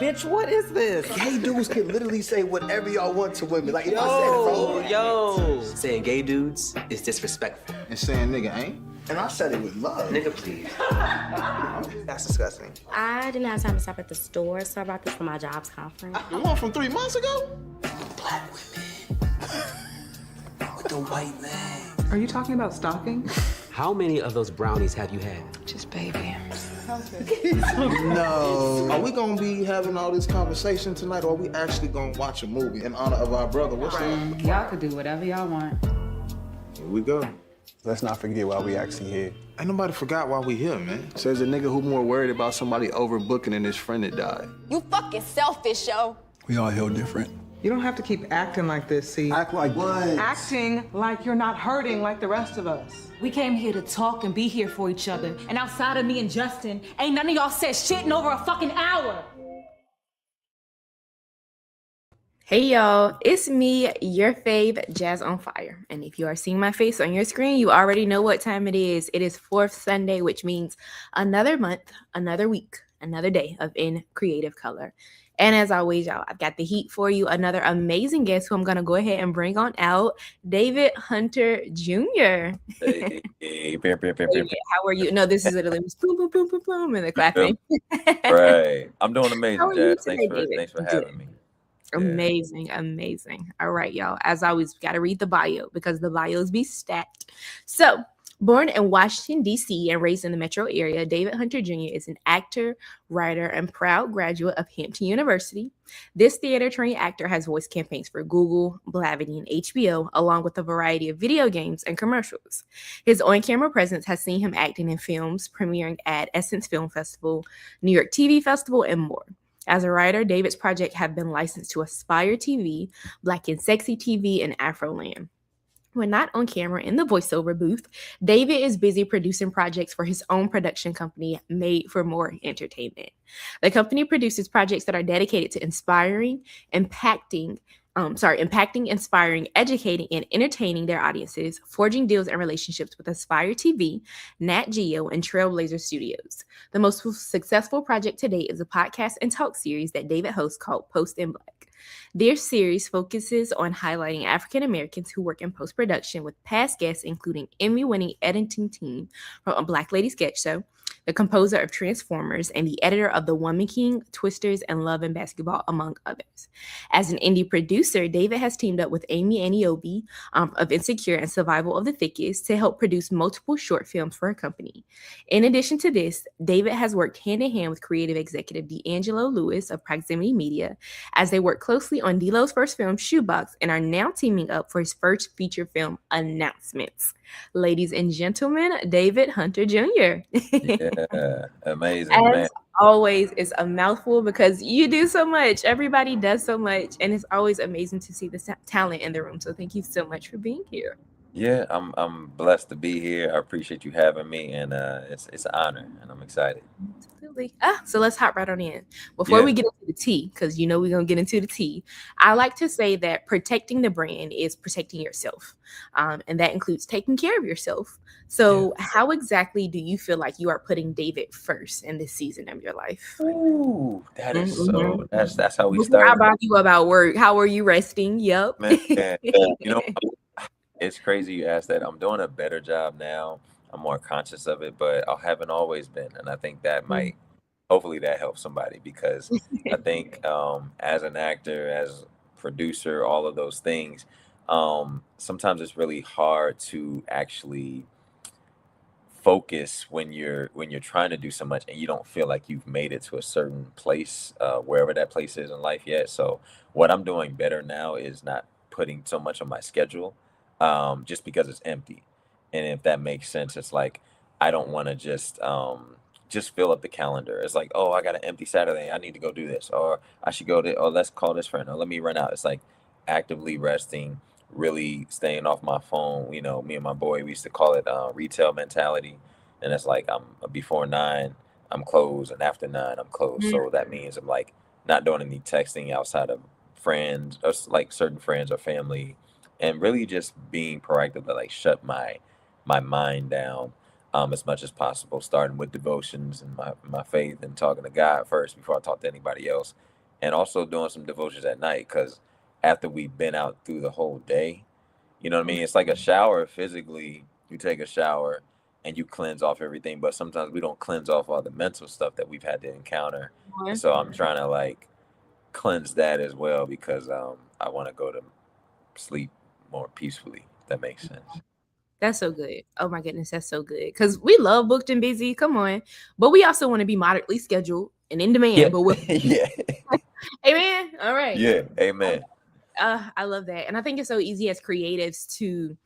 Bitch, what is this? Gay dudes can literally say whatever y'all want to women. Like, if I said saying gay dudes is disrespectful. and saying nigga ain't. And I said it with love. Nigga, please. That's disgusting. I didn't have time to stop at the store, so I brought this for my jobs conference. The one from 3 months ago? Black women with the white leg. Are you talking about stalking? How many of those brownies have you had? Just baby. No. Are we gonna be having all this conversation tonight, or are we actually gonna watch a movie in honor of our brother? What's up? Y'all could do whatever y'all want. Here we go. Let's not forget why we actually here. Ain't nobody forgot why we here, man. Says a nigga who more worried about somebody overbooking than his friend that died. You fucking selfish, yo. We all held different. You don't have to keep acting like this, see? Act like what? Acting like you're not hurting like the rest of us. We came here to talk and be here for each other. And outside of me and Justin, ain't none of y'all said shit in over a fucking hour. Hey y'all, it's me, your fave, Jazzonfire. And if you are seeing my face on your screen, you already know what time it is. It is 4th Sunday, which means another month, another week, another day of In Creative Color. And as always, y'all, I've got the heat for you. Another amazing guest who I'm going to go ahead and bring on out, David Hunter Jr. Hey, How are you? No, this is literally boom, boom, boom, boom, boom, and the clapping. Right. I'm doing amazing, How are you Jazz. today, Thanks for having me. Amazing, amazing. All right, y'all. As always, got to read the bio because the bios be stacked. So, born in Washington, D.C. and raised in the metro area, David Hunter Jr. is an actor, writer, and proud graduate of Hampton University. This theater-trained actor has voiced campaigns for Google, Blavity, and HBO, along with a variety of video games and commercials. His on-camera presence has seen him acting in films premiering at Essence Film Festival, New York TV Festival, and more. As a writer, David's projects have been licensed to Aspire TV, Black and Sexy TV, and Afroland. When not on camera in the voiceover booth, David is busy producing projects for his own production company, Made for More Entertainment. The company produces projects that are dedicated to inspiring, impacting, impacting, inspiring, educating, and entertaining their audiences, forging deals and relationships with Aspire TV, Nat Geo, and Trailblazer Studios. The most successful project to date is a podcast and talk series that David hosts called Post in Black. Their series focuses on highlighting African Americans who work in post production with past guests, including Emmy-winning editing team from A Black Lady Sketch Show, the composer of Transformers, and the editor of The Woman King, Twisters, and Love and Basketball, among others. As an indie producer, David has teamed up with Amy Aniobi of Insecure and Survival of the Thickest to help produce multiple short films for her company. In addition to this, David has worked hand-in-hand with creative executive D'Angelo Lewis of Proximity Media as they work closely on D'Lo's first film, Shoebox, and are now teaming up for his first feature film, Announcements. Ladies and gentlemen, David Hunter Jr. Yeah, amazing, As man. always, it's a mouthful because you do so much. Everybody does so much, and it's always amazing to see the talent in the room. So thank you so much for being here. Yeah, I'm blessed to be here. I appreciate you having me, and it's an honor, and I'm excited. Absolutely. So let's hop right on in. Before we get into the tea, because you know we're going to get into the tea, I like to say that protecting the brand is protecting yourself. And that includes taking care of yourself. So how exactly do you feel like you are putting David first in this season of your life? Ooh, that is so. That's how we Before I started. bother you about work, how are you resting? Yep. Man, you know, it's crazy you asked that. I'm doing a better job now. I'm more conscious of it, but I haven't always been, and I think that might, hopefully, that helps somebody because I think as an actor, as producer, all of those things, sometimes it's really hard to actually focus when you're trying to do so much and you don't feel like you've made it to a certain place, wherever that place is in life yet. So what I'm doing better now is not putting so much on my schedule, just because it's empty. And if that makes sense, it's like I don't want to just fill up the calendar. It's like, oh, I got an empty Saturday, I need to go do this, or I should go to, or let's call this friend, or let me run out. It's like actively resting, really staying off my phone. You know, me and my boy, we used to call it retail mentality. And it's like I'm before 9, I'm closed, and after 9, I'm closed. So that means I'm like not doing any texting outside of friends, or like certain friends or family, and really just being proactive to like shut my mind down as much as possible, starting with devotions and my faith and talking to God first before I talk to anybody else, and also doing some devotions at night because after we've been out through the whole day, you know what I mean? It's like a shower physically. You take a shower and you cleanse off everything, but sometimes we don't cleanse off all the mental stuff that we've had to encounter. And so I'm trying to like cleanse that as well because I want to go to sleep more peacefully. If that makes sense. That's so good. Oh my goodness, that's so good. Because we love booked and busy. Come on. But we also want to be moderately scheduled and in demand. Yeah. But we're Yeah. Amen. All right. Yeah. Amen. I love that. And I think it's so easy as creatives to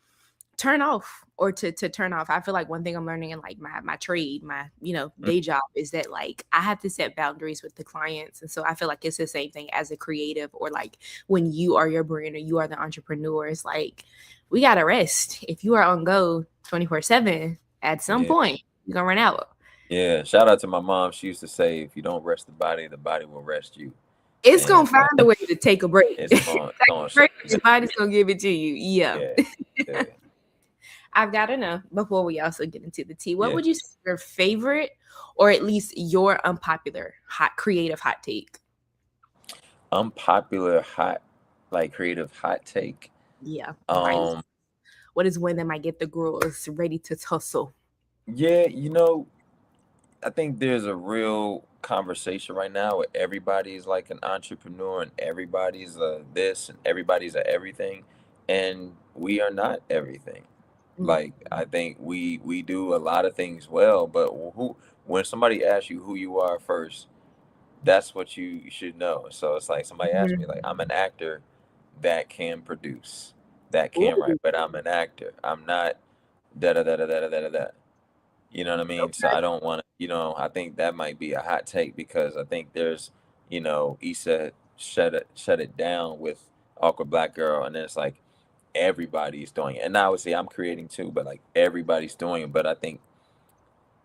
turn off or to turn off. I feel like one thing I'm learning in like my trade, my day job, is that like I have to set boundaries with the clients. And so I feel like it's the same thing as a creative, or like when you are your brand or you are the entrepreneur. It's like we gotta rest. If you are on go 24/7, at some point you're gonna run out. Yeah. Shout out to my mom. She used to say, if you don't rest the body will rest you. It's gonna find a way to take a break. It's going Your body's gonna give it to you. yeah. I've got to know before we also get into the tea. What would you say your favorite, or at least your unpopular creative hot take? Unpopular creative hot take. Yeah. What is one that might get the girls ready to tussle? Yeah, I think there's a real conversation right now where everybody's like an entrepreneur and everybody's this and everybody's a everything, and we are not everything. Like I think we do a lot of things well, but when somebody asks you who you are first, that's what you should know. So it's like somebody asked me, like, I'm an actor that can produce, that can write, but I'm an actor. I'm not da da da da da da da da. You know what I mean? So I don't want to, I think that might be a hot take because I think there's, Issa shut it down with Awkward Black Girl, and then it's like everybody's doing it. And now obviously I'm creating too, but like everybody's doing it. But I think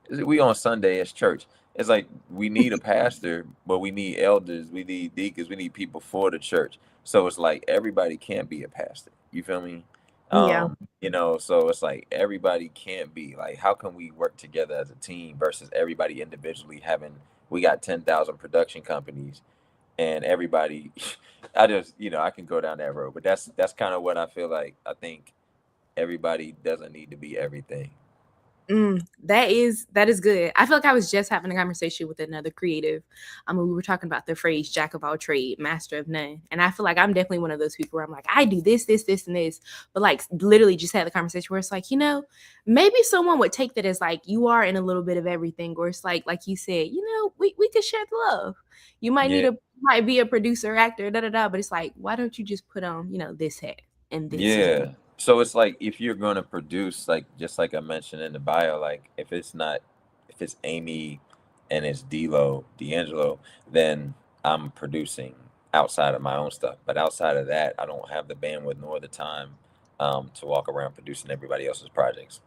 We on Sunday as church. It's like we need a pastor, but we need elders, we need deacons, we need people for the church. So it's like everybody can't be a pastor. You feel me? Yeah. So it's like everybody can't be like, how can we work together as a team versus everybody individually having, we got 10,000 production companies and everybody, I just, I can go down that road, but that's kind of what I feel like. I think everybody doesn't need to be everything. That is good. I feel like I was just having a conversation with another creative. We were talking about the phrase "jack of all trade, master of none," and I feel like I'm definitely one of those people where I'm like, I do this, this, this, and this, but like literally just had the conversation where it's like, maybe someone would take that as like you are in a little bit of everything, or it's like you said, we could share the love. You might Yeah. might be a producer, actor, da da da, but it's like, why don't you just put on this hat and this hat? Yeah. So it's like if you're going to produce, like just like I mentioned in the bio, like if it's Amy and it's D'Angelo, then I'm producing outside of my own stuff. But outside of that, I don't have the bandwidth nor the time to walk around producing everybody else's projects.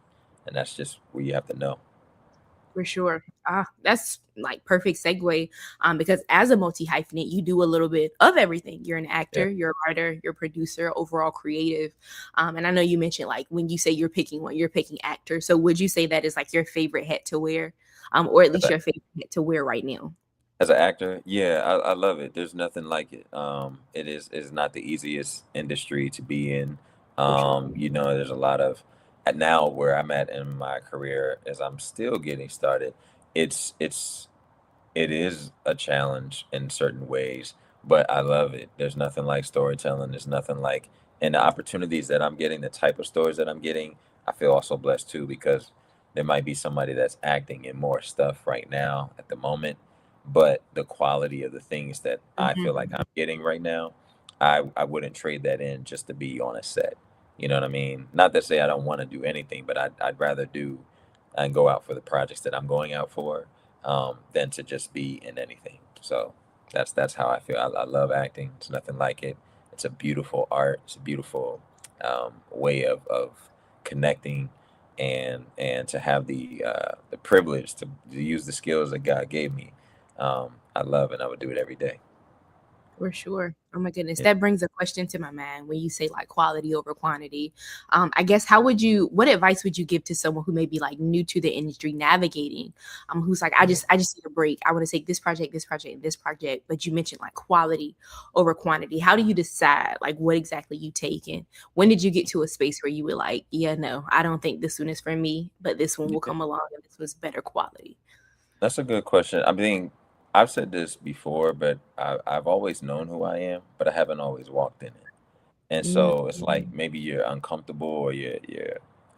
And that's just where you have to know. For sure. That's like perfect segue. Because as a multi-hyphenate, you do a little bit of everything. You're an actor, Yeah. you're a writer, you're a producer, overall creative. And I know you mentioned like when you say you're picking one, you're picking actor. So would you say that is like your favorite hat to wear? Or at least your favorite hat to wear right now? As an actor, yeah, I love it. There's nothing like it. It is not the easiest industry to be in. There's a lot of now where I'm at in my career as I'm still getting started. It is a challenge in certain ways, but I love it. There's nothing like storytelling. There's nothing like, and the opportunities that I'm getting, the type of stories that I'm getting, I feel also blessed too because there might be somebody that's acting in more stuff right now at the moment, but the quality of the things that I feel like I'm getting right now, I wouldn't trade that in just to be on a set. You know what I mean? Not to say I don't want to do anything, but I'd rather do and go out for the projects that I'm going out for than to just be in anything. So that's how I feel. I love acting. It's nothing like it. It's a beautiful art. It's a beautiful way of connecting and to have the privilege to use the skills that God gave me. I love it. I would do it every day. For sure. Oh my goodness. Yeah. That brings a question to my mind when you say like quality over quantity. I guess what advice would you give to someone who may be like new to the industry navigating? Who's like, I just need a break. I want to take this project, this project, and this project. But you mentioned like quality over quantity. How do you decide like what exactly you take? And when did you get to a space where you were like, yeah, no, I don't think this one is for me, but this one will come along and this was better quality? That's a good question. I mean, I've said this before, but I've always known who I am, but I haven't always walked in it. And so it's like maybe you're uncomfortable or you're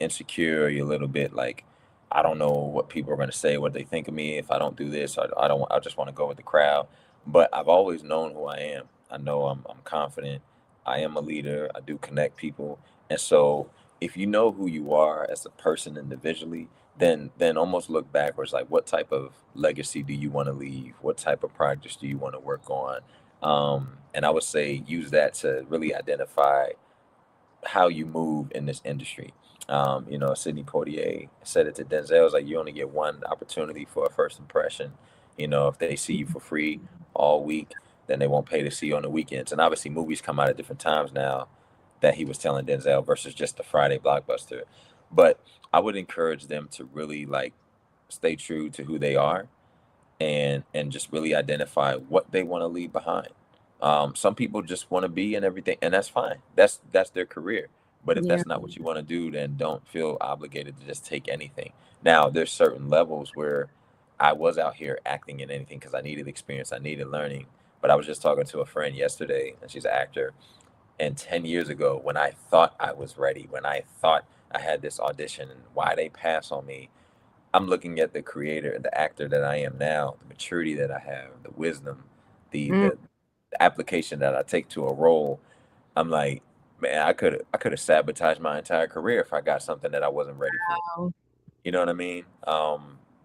insecure, or you're a little bit like, I don't know what people are going to say, what they think of me if I don't do this. I don't. I just want to go with the crowd. But I've always known who I am. I know I'm confident. I am a leader. I do connect people. And so if you know who you are as a person individually, then almost look backwards, like what type of legacy do you want to leave? What type of projects do you want to work on? And I would say use that to really identify how you move in this industry. Sidney Poitier said it to Denzel. It's like you only get one opportunity for a first impression. If they see you for free all week, then they won't pay to see you on the weekends. And obviously, movies come out at different times now that he was telling Denzel versus just the Friday blockbuster. But I would encourage them to really like stay true to who they are and just really identify what they want to leave behind. Some people just want to be in everything, and that's fine. That's their career. But if Yeah. that's not what you want to do, then don't feel obligated to just take anything. Now, there's certain levels where I was out here acting in anything because I needed experience, I needed learning. But I was just talking to a friend yesterday, and she's an actor. And 10 years ago, when I thought I was ready, when I thought I had this audition, and why they pass on me, I'm looking at the creator, the actor that I am now, the maturity that I have, the wisdom, the application that I take to a role. I'm like, man, I could have sabotaged my entire career if I got something that I wasn't ready for. Wow. You know what I mean?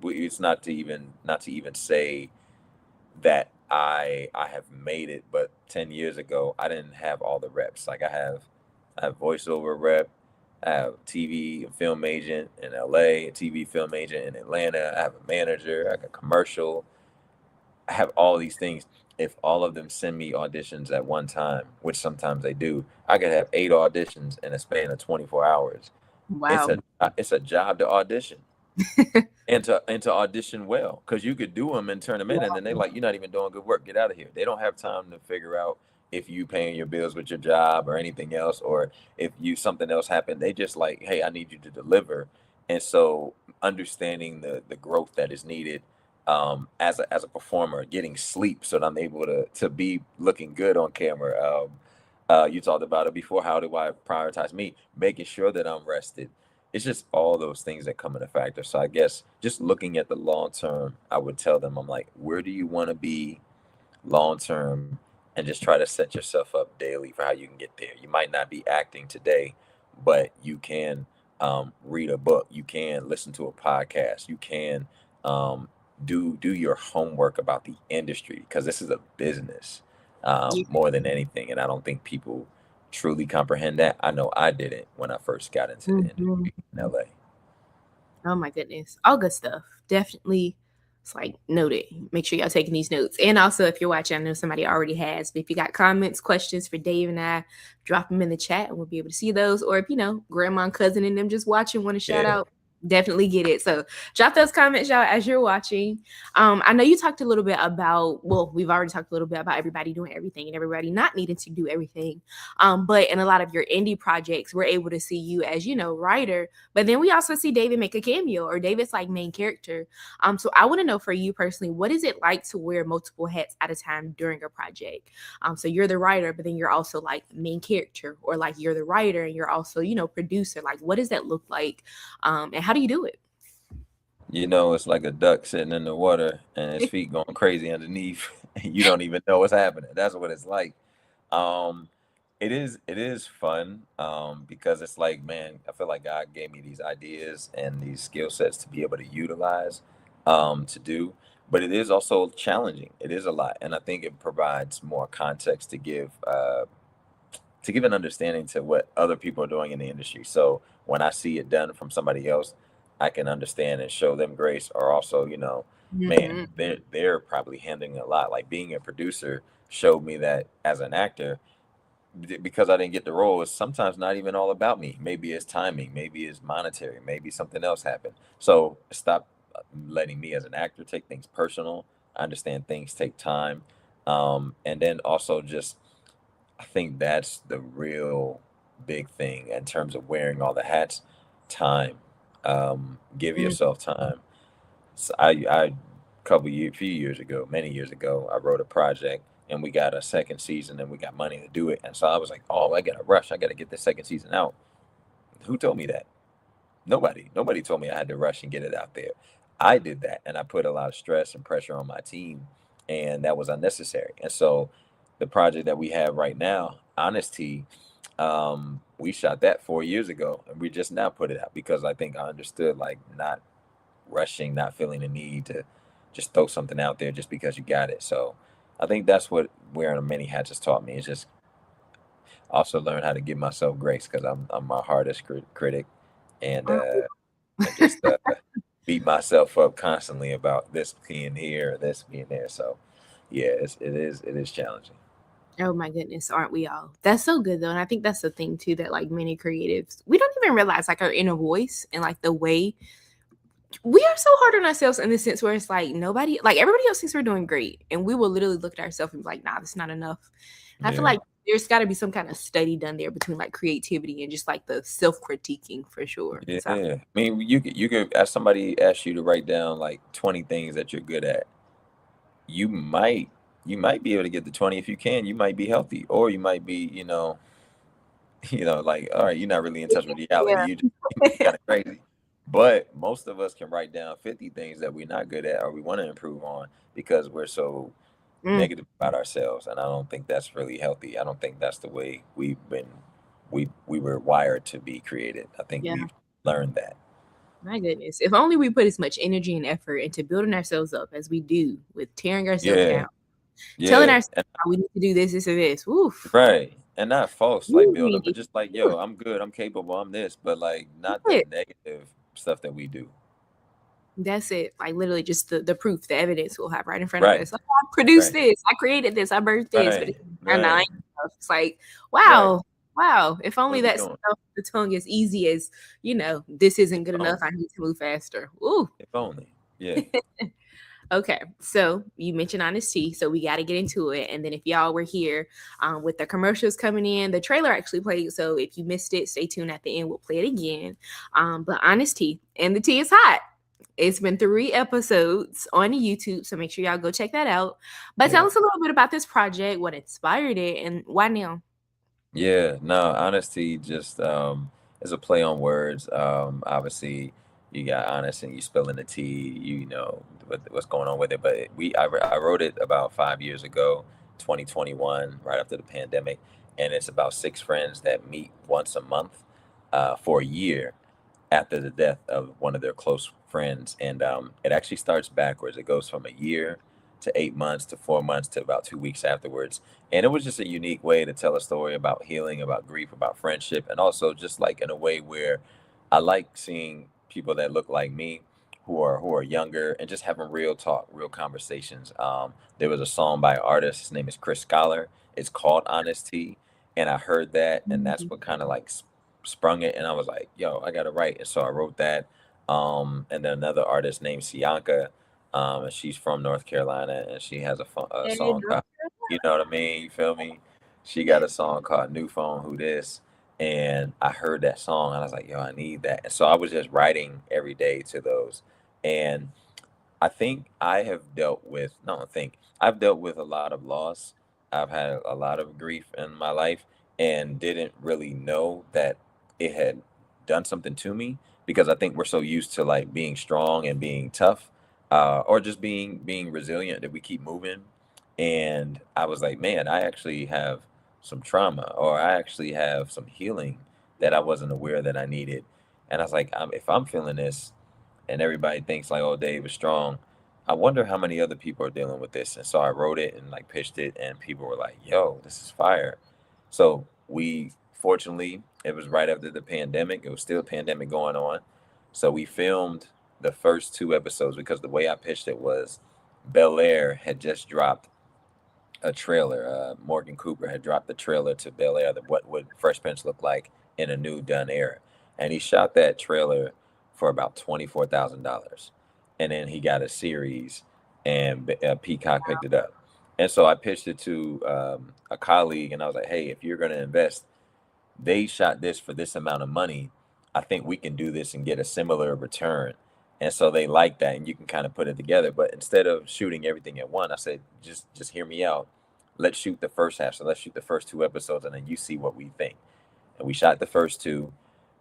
It's not to even say that I have made it, but 10 years ago I didn't have all the reps. Like I have voiceover rep, I have a TV and film agent in LA, a TV film agent in Atlanta. I have a manager, I got a commercial. I have all these things. If all of them send me auditions at one time, which sometimes they do, I could have 8 auditions in a span of 24 hours. Wow. It's a job to audition and to audition well, because you could do them and turn them in, and then they like, you're not even doing good work. Get out of here. They don't have time to figure out if you paying your bills with your job or anything else, or if you something else happened. They just like, hey, I need you to deliver. And so understanding the growth that is needed as a performer, getting sleep so that I'm able to be looking good on camera. You talked about it before. How do I prioritize me? Making sure that I'm rested. It's just all those things that come into factor. So I guess just looking at the long term, I would tell them, I'm like, where do you want to be long term? And just try to set yourself up daily for how you can get there. You might not be acting today, but you can read a book. You can listen to a podcast. You can do your homework about the industry, because this is a business more than anything. And I don't think people truly comprehend that. I know I didn't when I first got into the industry in LA. Oh my goodness. All good stuff. Definitely. It's like noted. Make sure y'all taking these notes. And also, if you're watching, I know somebody already has, but if you got comments, questions for Dave and I, drop them in the chat and we'll be able to see those. Or if, grandma and cousin and them just watching, want to shout out, definitely get it. So drop those comments, y'all, as you're watching. I know you talked a little bit about, well, we've already talked a little bit about everybody doing everything and everybody not needing to do everything. But in a lot of your indie projects, we're able to see you as, writer, but then we also see David make a cameo, or David's like main character. So I want to know for you personally, what is it like to wear multiple hats at a time during a project? So you're the writer, but then you're also like main character, or like you're the writer and you're also, producer. Like, what does that look like? And how do you do it? It's like a duck sitting in the water and his feet going crazy underneath. And you don't even know what's happening. That's what it's like. It is fun because it's like, man, I feel like God gave me these ideas and these skill sets to be able to utilize to do. But it is also challenging. It is a lot. And I think it provides more context to give an understanding to what other people are doing in the industry. So when I see it done from somebody else, I can understand and show them grace. Or also, man, they're probably handling a lot. Like being a producer showed me that as an actor, because I didn't get the role, it's sometimes not even all about me. Maybe it's timing, maybe it's monetary, maybe something else happened. So stop letting me as an actor take things personal. I understand things take time. And then also just, I think that's the real big thing in terms of wearing all the hats. Time. Give yourself time. So I few years ago, many years ago, I wrote a project and we got a second season and we got money to do it. And so I was like, oh, I gotta rush. I gotta get the second season out. Who told me that? Nobody told me I had to rush and get it out there. I did that, and I put a lot of stress and pressure on my team, and that was unnecessary. And so the project that we have right now, Honesty, we shot that 4 years ago, and we just now put it out because I think I understood, like, not rushing, not feeling the need to just throw something out there just because you got it. So I think that's what wearing the many hats has taught me. It's just also learn how to give myself grace, because I'm my hardest critic, and just beat myself up constantly about this being here or this being there. So yeah, it is challenging. Oh my goodness, aren't we all? That's so good though. And I think that's the thing too, that like many creatives, we don't even realize like our inner voice and like the way we are so hard on ourselves in the sense where it's like nobody, like everybody else thinks we're doing great. And we will literally look at ourselves and be like, nah, that's not enough. And I feel like there's got to be some kind of study done there between like creativity and just like the self-critiquing for sure. Yeah. So, I mean, you could ask somebody, ask you to write down like 20 things that you're good at. You might be able to get the 20. If you can, you might be healthy, or you might be, like, all right, you're not really in touch with reality. Yeah. You just kind of crazy. But most of us can write down 50 things that we're not good at or we want to improve on, because we're so negative about ourselves. And I don't think that's really healthy. I don't think that's the way we were wired to be created. I think we've learned that. My goodness. If only we put as much energy and effort into building ourselves up as we do with tearing ourselves down. Telling ourselves we need to do this, or this. Oof. Right. and not false like build up, but just like, yo, I'm good, I'm capable, I'm this, but like not the negative stuff that we do. That's it. Like literally just the proof, the evidence we'll have right in front of Right. us. Like, I produced Right. this, I created this, I birthed this, but Right. it's nine Right. stuff. It's like, wow, wow. If What only are we that doing? stuff, the tongue as easy as, this isn't good If enough. only. I need to move faster. Ooh. If only. Yeah. Okay, so you mentioned honesty, so we got to get into it. And then if y'all were here with the commercials coming in, the trailer actually played. So if you missed it, stay tuned at the end. We'll play it again. But honesty and the tea is hot. It's been 3 episodes on YouTube, so make sure y'all go check that out. But tell us a little bit about this project, what inspired it, and why now? Yeah, no, honesty just is a play on words. Obviously you got honest and you spilling the tea, what's going on with it. But I wrote it about 5 years ago, 2021, right after the pandemic, and it's about 6 friends that meet once a month for a year after the death of one of their close friends. And it actually starts backwards. It goes from a year to 8 months to 4 months to about 2 weeks afterwards. And it was just a unique way to tell a story about healing, about grief, about friendship, and also just like in a way where I like seeing people that look like me who are younger and just having real talk, real conversations. There was a song by an artist, his name is Chris Scholar. It's called Honesty. And I heard that, and that's what kind of like sprung it. And I was like, yo, I gotta write. And so I wrote that. And then another artist named Sianka, and she's from North Carolina, and she has a song called, you know what I mean? You feel me? She got a song called New Phone Who This, and I heard that song, and I was like, yo, I need that. And so I was just writing every day to those, and I think I have dealt with, no, I think I've dealt with a lot of loss. I've had a lot of grief in my life and didn't really know that it had done something to me because I think we're so used to like being strong and being tough, or just being resilient that we keep moving. And I was like, man, I actually have some trauma, or I actually have some healing that I wasn't aware that I needed. And I was like, if I'm feeling this, and everybody thinks like, oh, Dave is strong. I wonder how many other people are dealing with this. And so I wrote it and like pitched it, and people were like, yo, this is fire. So we fortunately, it was right after the pandemic. It was still a pandemic going on. So we filmed the first 2 episodes because the way I pitched it was Bel Air had just dropped a trailer. Morgan Cooper had dropped the trailer to Bel Air, what would Fresh Prince look like in a new done era. And he shot that trailer for about $24,000. And then he got a series, and Peacock picked it up. And so I pitched it to a colleague, and I was like, hey, if you're going to invest, they shot this for this amount of money. I think we can do this and get a similar return. And so they like that, and you can kind of put it together. But instead of shooting everything at one, I said, just hear me out. Let's shoot the first half. So let's shoot the first 2 episodes, and then you see what we think. And we shot the first 2.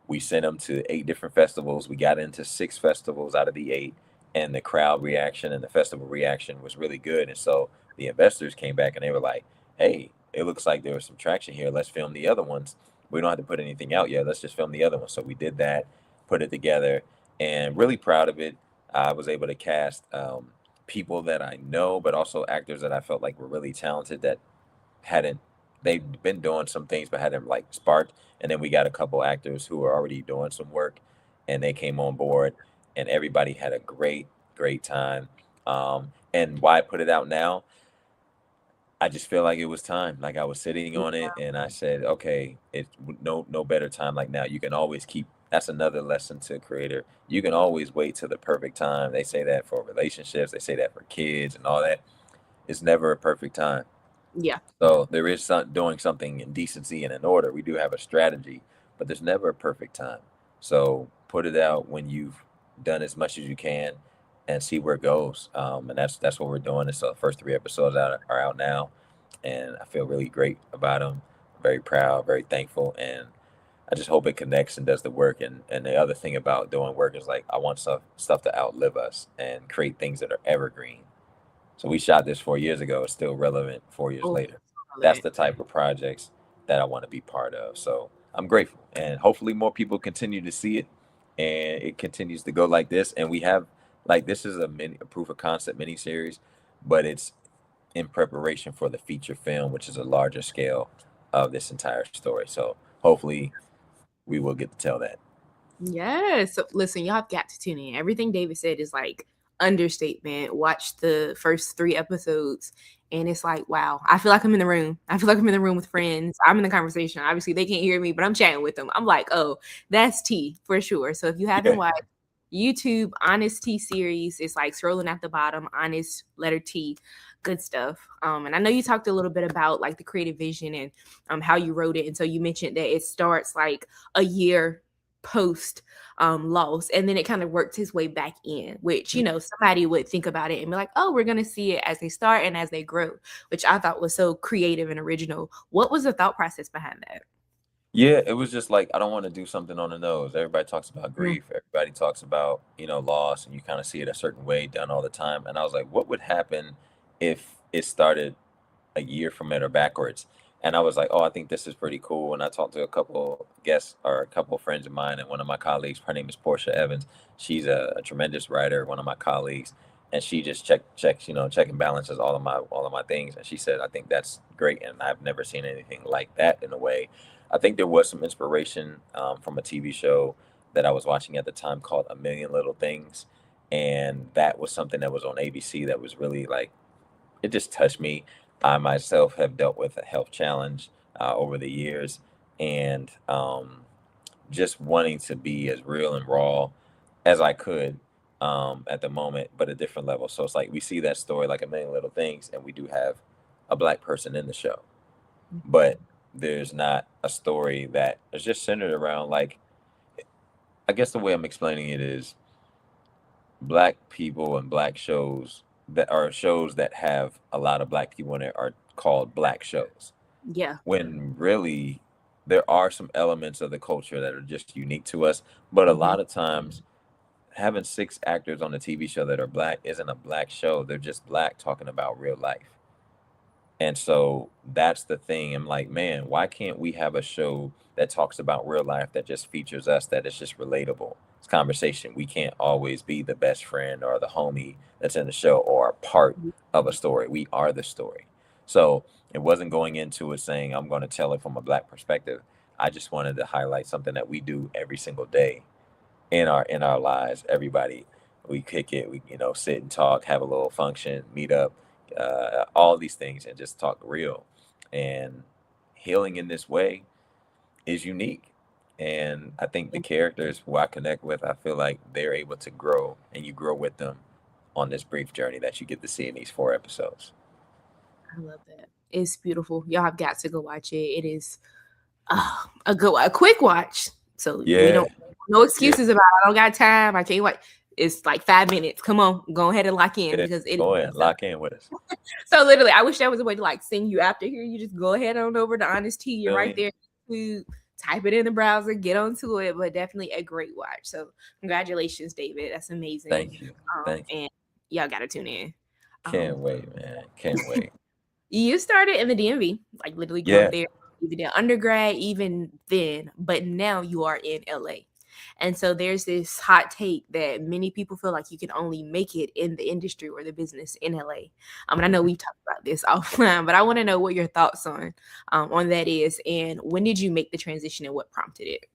We sent them to 8 different festivals. We got into 6 festivals out of the 8, and the crowd reaction and the festival reaction was really good. And so the investors came back and they were like, hey, it looks like there was some traction here. Let's film the other ones. We don't have to put anything out yet. Let's just film the other one. So we did that, put it together, and really proud of it. I was able to cast people that I know, but also actors that I felt like were really talented that hadn't, they've been doing some things but hadn't like sparked. And then we got a couple actors who were already doing some work, and they came on board, and everybody had a great time. And why I put it out now, I just feel like it was time. Like I was sitting on it, and I said, okay, it's no better time like now. You can always keep. That's another lesson to a creator. You can always wait till the perfect time. They say that for relationships. They say that for kids and all that. It's never a perfect time. Yeah. So there is doing something in decency and in order. We do have a strategy, but there's never a perfect time. So put it out when you've done as much as you can and see where it goes. And that's what we're doing. And so the first 3 episodes are out now, and I feel really great about them. Very proud, very thankful, and I just hope it connects and does the work. And the other thing about doing work is like I want stuff to outlive us and create things that are evergreen. So we shot this 4 years ago. It's still relevant 4 years later. That's the type of projects that I want to be part of. So I'm grateful, and hopefully more people continue to see it, and it continues to go like this. And we have like, this is a proof of concept mini series, but it's in preparation for the feature film, which is a larger scale of this entire story. So hopefully we will get to tell that. Yes. So listen, y'all have got to tune in. Everything David said is like understatement. Watch the first 3 episodes and it's like, wow, I feel like I'm in the room. I feel like I'm in the room with friends. I'm in the conversation. Obviously, they can't hear me, but I'm chatting with them. I'm like, oh, that's tea for sure. So if you haven't watched YouTube Honest Tea series, it's like scrolling at the bottom, Honest letter T, good stuff. And I know you talked a little bit about like the creative vision and how you wrote it. And so you mentioned that it starts like a year post loss, and then it kind of works his way back in, which somebody would think about it and be like, oh, we're gonna see it as they start and as they grow, which I thought was so creative and original. What was the thought process behind that? Yeah, it was just like I don't want to do something on the nose. Everybody talks about grief, everybody talks about loss, and you kind of see it a certain way done all the time. And I was like, what would happen if it started a year from it or backwards? And I was like, oh, I think this is pretty cool. And I talked to a couple guests or a couple of friends of mine, and one of my colleagues, her name is Portia Evans. She's a tremendous writer, one of my colleagues, and she just checks, check and balances all of my things. And she said, I think that's great, and I've never seen anything like that in a way. I think there was some inspiration from a TV show that I was watching at the time called A Million Little Things, and that was something that was on ABC that was really like, it just touched me. I myself have dealt with a health challenge over the years, and just wanting to be as real and raw as I could at the moment, but a different level. So it's like we see that story like A Million Little Things, and we do have a Black person in the show, but there's not a story that is just centered around, like, I guess the way I'm explaining it is Black people and Black shows that have a lot of Black people in it are called Black shows. Yeah. When really there are some elements of the culture that are just unique to us. But a lot of times having 6 actors on a TV show that are Black isn't a Black show. They're just Black talking about real life. And so that's the thing. I'm like, man, why can't we have a show that talks about real life that just features us, that is just relatable? It's conversation. We can't always be the best friend or the homie that's in the show or a part of a story. We are the story. So it wasn't going into it saying I'm going to tell it from a Black perspective. I just wanted to highlight something that we do every single day in our lives. Everybody, we kick it, we sit and talk, have a little function, meet up, all these things, and just talk real. And healing in this way is unique. And I think the characters who I connect with, I feel like they're able to grow, and you grow with them on this brief journey that you get to see in these 4 episodes. I love that. It's beautiful. Y'all have got to go watch it. It is a quick watch. So we don't, no excuses about I don't got time, I can't wait. It's like 5 minutes. Come on, go ahead and lock in because it go ahead, lock in with us. So literally, I wish there was a way to like sing you after here. You just go ahead on over to Honest Tea. You're right there. You type it in the browser, get onto it. But definitely a great watch. So congratulations, David. That's amazing. Thank you. Thank you. And y'all gotta tune in. Can't wait, man. Can't wait. You started in the DMV, like literally going there, even in undergrad, even then. But now you are in LA. And so there's this hot take that many people feel like you can only make it in the industry or the business in LA. And I know we've talked about this offline, but I want to know what your thoughts on that is, and when did you make the transition and what prompted it?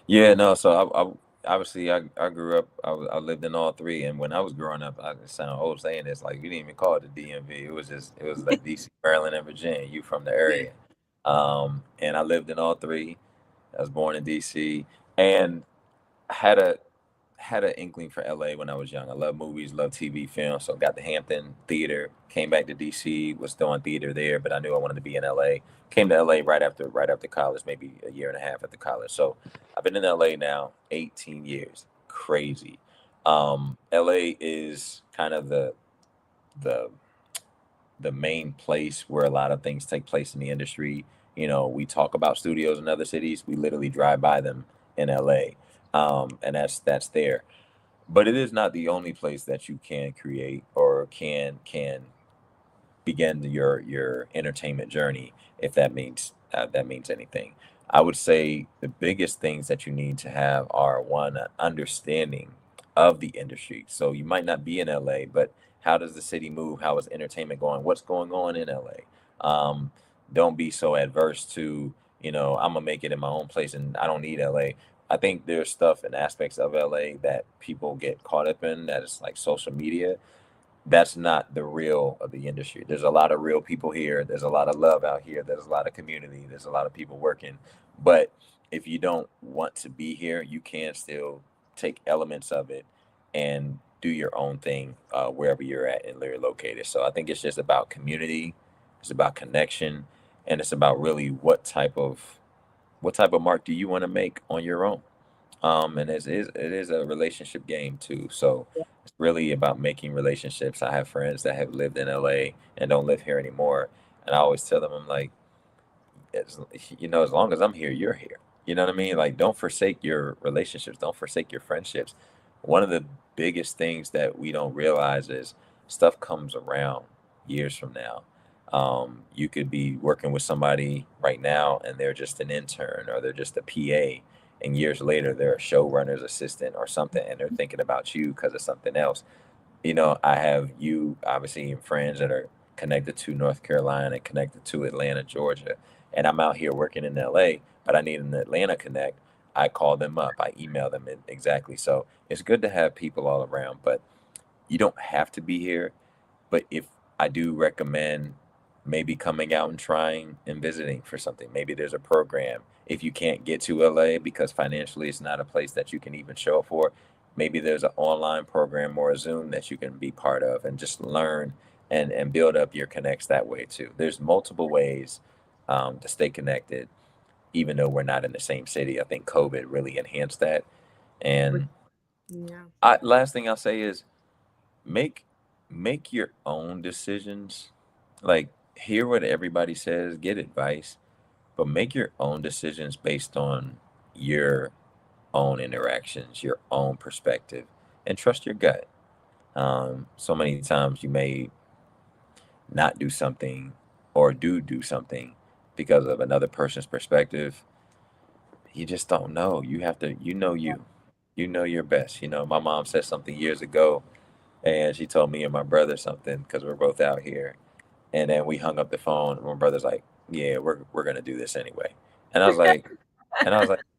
Yeah, no. So I obviously I grew up. I lived in all 3, and when I was growing up, I sound old saying this, like we didn't even call it the DMV. It was like DC, Maryland, and Virginia. You from the area, and I lived in all 3. I was born in DC, and had an inkling for LA when I was young. I love movies, love TV, film. So got the Hampton Theater, came back to DC, was doing theater there, but I knew I wanted to be in LA. Came to LA right after college, maybe a year and a half after college. So I've been in LA now 18 years. Crazy. LA is kind of the main place where a lot of things take place in the industry. We talk about studios in other cities. We literally drive by them in LA. And that's there, but it is not the only place that you can create or can begin your entertainment journey, if that means anything. I would say the biggest things that you need to have are, one, an understanding of the industry. So you might not be in LA, but how does the city move? How is entertainment going? What's going on in LA? don't be so adverse to, I'm gonna make it in my own place and I don't need LA. I think there's stuff and aspects of LA that people get caught up in that is like social media. That's not the real of the industry. There's a lot of real people here. There's a lot of love out here. There's a lot of community. There's a lot of people working. But if you don't want to be here, you can still take elements of it and do your own thing wherever you're at and you're located. So I think it's just about community. It's about connection, and it's about really what type of mark do you want to make on your own. And it is a relationship game too. So it's really about making relationships. I have friends that have lived in LA and don't live here anymore, and I always tell them, I'm like, as long as I'm here, you're here. You know what I mean? Like, don't forsake your relationships. Don't forsake your friendships. One of the biggest things that we don't realize is stuff comes around years from now. You could be working with somebody right now and they're just an intern or they're just a PA, and years later they're a showrunner's assistant or something, and they're thinking about you because of something else. I have you obviously and friends that are connected to North Carolina and connected to Atlanta, Georgia, and I'm out here working in LA, but I need an Atlanta connect. I call them up, I email them exactly. So it's good to have people all around, but you don't have to be here. But if I do recommend maybe coming out and trying and visiting for something, maybe there's a program. If you can't get to LA because financially it's not a place that you can even show up for, maybe there's an online program or a Zoom that you can be part of and just learn and build up your connects that way too. There's multiple ways to stay connected, even though we're not in the same city. I think COVID really enhanced that. And last thing I'll say is make your own decisions. Like, hear what everybody says, get advice, but make your own decisions based on your own interactions, your own perspective, and trust your gut. So many times you may not do something or do something because of another person's perspective. You just don't know. You have to, you know your best. My mom said something years ago, and she told me and my brother something because we're both out here. And then we hung up the phone. And my brother's like, "Yeah, we're gonna do this anyway." And I was like,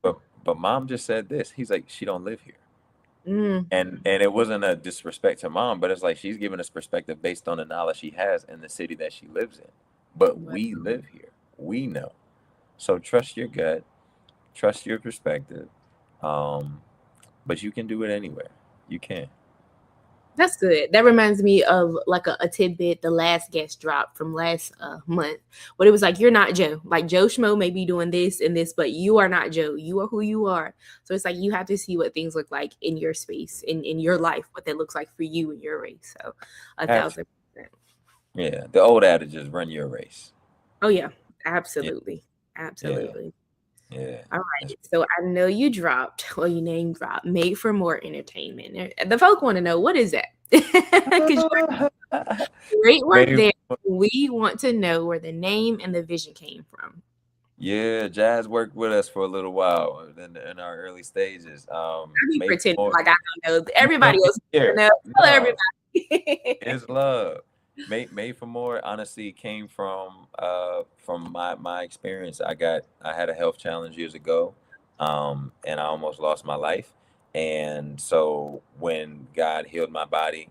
but mom just said this. He's like, "She don't live here." And it wasn't a disrespect to mom, but it's like she's giving us perspective based on the knowledge she has in the city that she lives in. But we live here. We know. So trust your gut, trust your perspective. But you can do it anywhere. You can. That's good. That reminds me of like a tidbit the last guest dropped from last month. But it was like, you're not Joe. Like, Joe Schmo may be doing this and this, but you are not Joe. You are who you are. So it's like you have to see what things look like in your space, in your life, what that looks like for you and your race. So 1,000%. Yeah. The old adage is run your race. Oh yeah, absolutely. Yeah. Absolutely. Yeah. All right. So I know you dropped, or you name dropped, Made for More Entertainment. The folk want to know, what is that? Because great work there. We want to know where the name and the vision came from. Yeah, Jazz worked with us for a little while in our early stages. I be pretending like I don't know. Everybody else know. Tell everybody. It's love. Made for More honestly came from my experience. I had a health challenge years ago, and I almost lost my life. And so when God healed my body,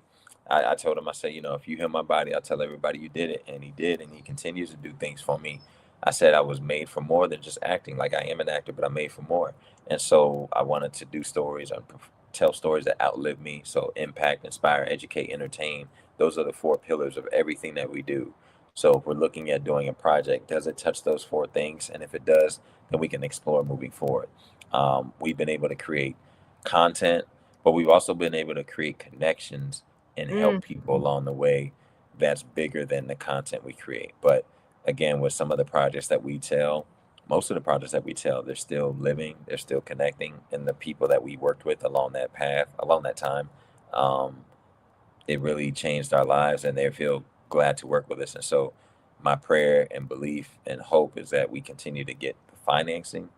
I told him, I said, if you heal my body, I'll tell everybody you did it. And he did, and he continues to do things for me. I said I was made for more than just acting. Like, I am an actor, but I'm made for more. And so I wanted to do stories and tell stories that outlive me. So impact, inspire, educate, entertain. Those are the 4 pillars of everything that we do. So if we're looking at doing a project, does it touch those 4 things? And if it does, then we can explore moving forward. We've been able to create content, but we've also been able to create connections and help people along the way that's bigger than the content we create. But again, with some of the projects that we tell, most of the projects that we tell, they're still living, they're still connecting. And the people that we worked with along that path, along that time, it really changed our lives, and they feel glad to work with us. And so my prayer and belief and hope is that we continue to get the financing,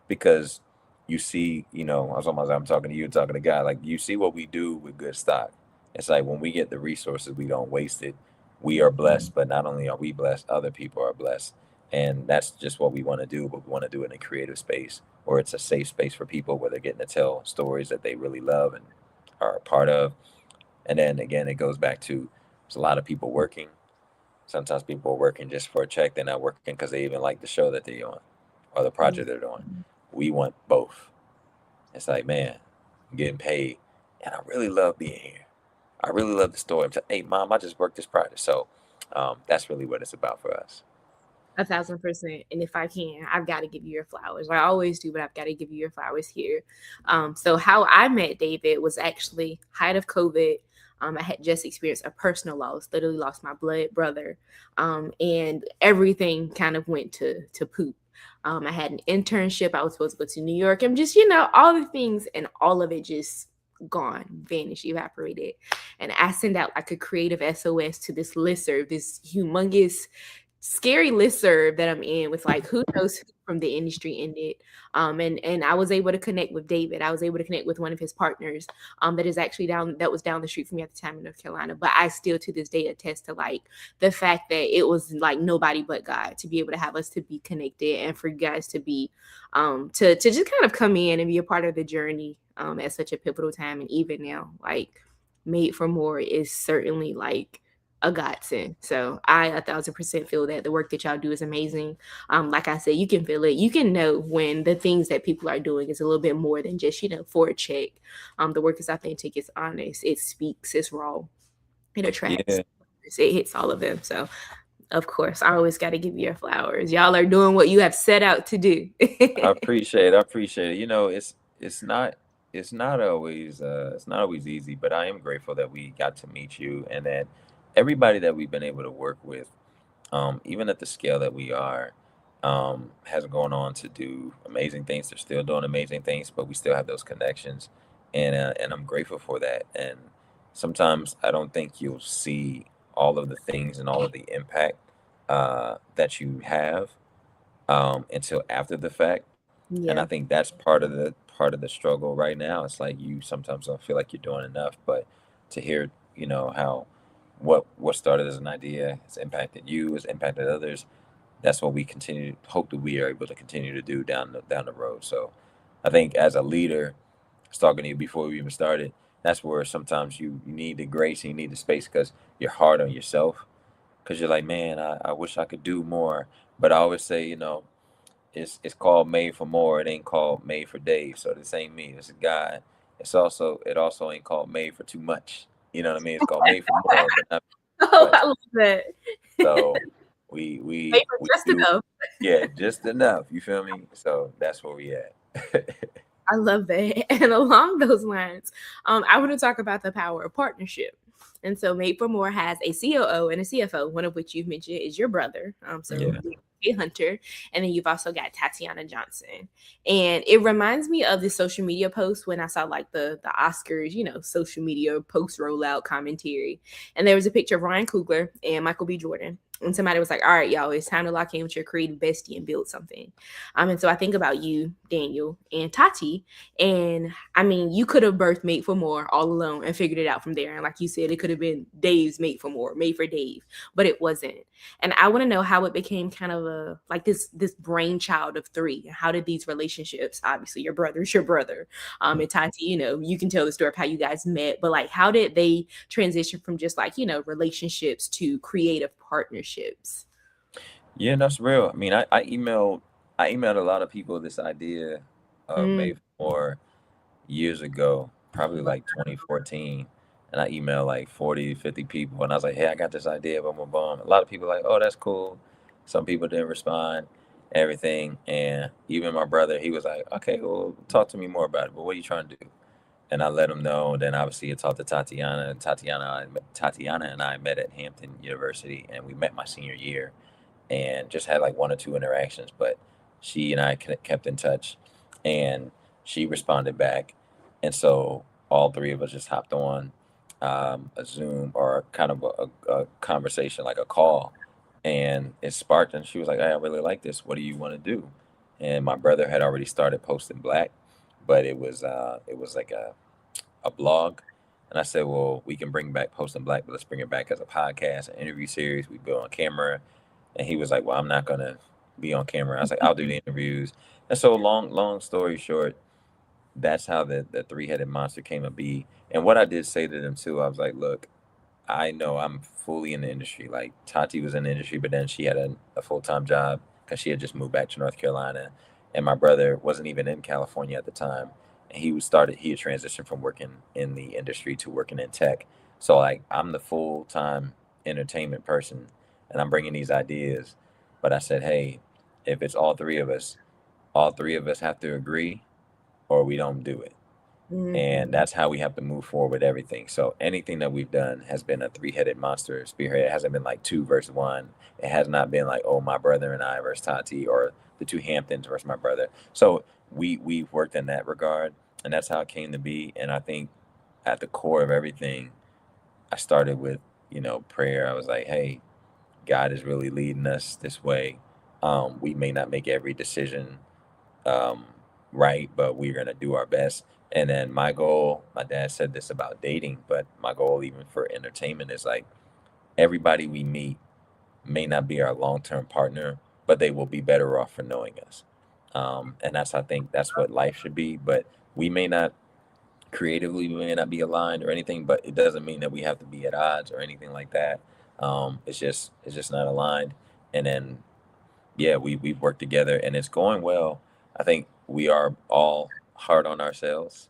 because you see, I'm talking to you, talking to God, like, you see what we do with good stock. It's like, when we get the resources, we don't waste it. We are blessed, but not only are we blessed, other people are blessed. And that's just what we want to do, but we want to do it in a creative space where it's a safe space for people where they're getting to tell stories that they really love and are a part of. And then again, it goes back to there's a lot of people working. Sometimes people are working just for a check. They're not working because they even like the show that they're on or the project they're doing. We want both. It's like, man, I'm getting paid, and I really love being here. I really love the story. Hey, mom, I just worked this project. So that's really what it's about for us. 1,000%. And if I can, I've got to give you your flowers. I always do, but I've got to give you your flowers here. So how I met David was actually height of COVID. I had just experienced a personal loss, literally lost my blood brother. And everything kind of went to poop. I had an internship. I was supposed to go to New York. I'm just, all the things, and all of it just gone, vanished, evaporated. And I sent out like a creative SOS to this listserv, this humongous, scary listserv that I'm in with like who knows who from the industry ended. And I was able to connect with David. I was able to connect with one of his partners that was down the street from me at the time in North Carolina. But I still to this day attest to like the fact that it was like nobody but God to be able to have us to be connected and for you guys to be to just kind of come in and be a part of the journey at such a pivotal time. And even now, like Made for More is certainly like a godsend. So I 1,000% feel that the work that y'all do is amazing. Like I said, you can feel it. You can know when the things that people are doing is a little bit more than just, for a check. The work is authentic, it's honest, it speaks, it's raw, it attracts, it hits all of them. So of course, I always got to give you your flowers. Y'all are doing what you have set out to do. I appreciate it. It's not always easy, but I am grateful that we got to meet you and that everybody that we've been able to work with, even at the scale that we are, has gone on to do amazing things. They're still doing amazing things, but we still have those connections, and I'm grateful for that. And sometimes I don't think you'll see all of the things and all of the impact that you have until after the fact. And I think that's part of the struggle right now. It's like you sometimes don't feel like you're doing enough, but to hear, how what started as an idea has impacted you, has impacted others. That's what we hope that we are able to continue to do down the road. So I think as a leader, I was talking to you before we even started, that's where sometimes you need the grace and you need the space because you're hard on yourself. Because you're like, man, I wish I could do more. But I always say, it's called Made for More. It ain't called Made for Dave. So this ain't me. This is God. It also ain't called Made for Too Much. You know what I mean? It's called Made for More. But I love that. So we Made for just enough. Yeah, just enough. You feel me? So that's where we at. I love that. And along those lines, I want to talk about the power of partnership. And so Made for More has a COO and a CFO, one of which you've mentioned is your brother. Hunter. And then you've also got Tatiana Johnson. And it reminds me of the social media post when I saw like the Oscars, social media post rollout commentary. And there was a picture of Ryan Coogler and Michael B. Jordan. And somebody was like, all right, y'all, it's time to lock in with your creative bestie and build something. And so I think about you, Daniel, and Tati. And I mean, you could have birthed Made for More all alone and figured it out from there. And like you said, it could have been Dave's Made for More, Made for Dave, but it wasn't. And I want to know how it became kind of this brainchild of three. How did these relationships, obviously your brother's your brother, and Tati, you can tell the story of how you guys met, but like, how did they transition from just like, relationships to creative partnerships? Yeah, that's real. I mean, I emailed a lot of people this idea of Made for More years ago, probably like 2014. And I emailed like 40, 50 people. And I was like, hey, I got this idea, boom, boom, boom. A lot of people were like, oh, that's cool. Some people didn't respond, everything. And even my brother, he was like, okay, well, talk to me more about it. But what are you trying to do? And I let him know. And then obviously I talked to Tatiana. And Tatiana and I met at Hampton University. And we met my senior year and just had like one or two interactions. But she and I kept in touch. And she responded back. And so all three of us just hopped on a Zoom or kind of a conversation, like a call, and it sparked. And she was like, hey, I really like this. What do you want to do? And my brother had already started Posting Black, but it was like a blog. And I said, well, we can bring back Posting Black, but let's bring it back as a podcast, an interview series. We go on camera. And he was like, well, I'm not gonna be on camera. I was like, I'll do the interviews. And so long story short, that's how the three-headed monster came to be. And what I did say to them too, I was like, look, I know I'm fully in the industry. Like Tati was in the industry, but then she had a full-time job because she had just moved back to North Carolina. And my brother wasn't even in California at the time. And he had transitioned from working in the industry to working in tech. So like I'm the full-time entertainment person and I'm bringing these ideas. But I said, hey, if it's all three of us have to agree or we don't do it. And that's how we have to move forward with everything. So anything that we've done has been a three-headed monster spearhead. It hasn't been like 2 versus 1. It has not been like, oh, my brother and I versus Tati, or the two Hamptons versus my brother. So we've worked in that regard, and that's how it came to be. And I think at the core of everything, I started with, prayer. I was like, hey, God is really leading us this way. We may not make every decision right, but we're going to do our best. And then my goal, my dad said this about dating, but my goal even for entertainment is like everybody we meet may not be our long-term partner, but they will be better off for knowing us. And I think that's what life should be. But we may not creatively, we may not be aligned or anything, but it doesn't mean that we have to be at odds or anything like that. It's just not aligned. And then, yeah, we've worked together and it's going well. I think we are all hard on ourselves,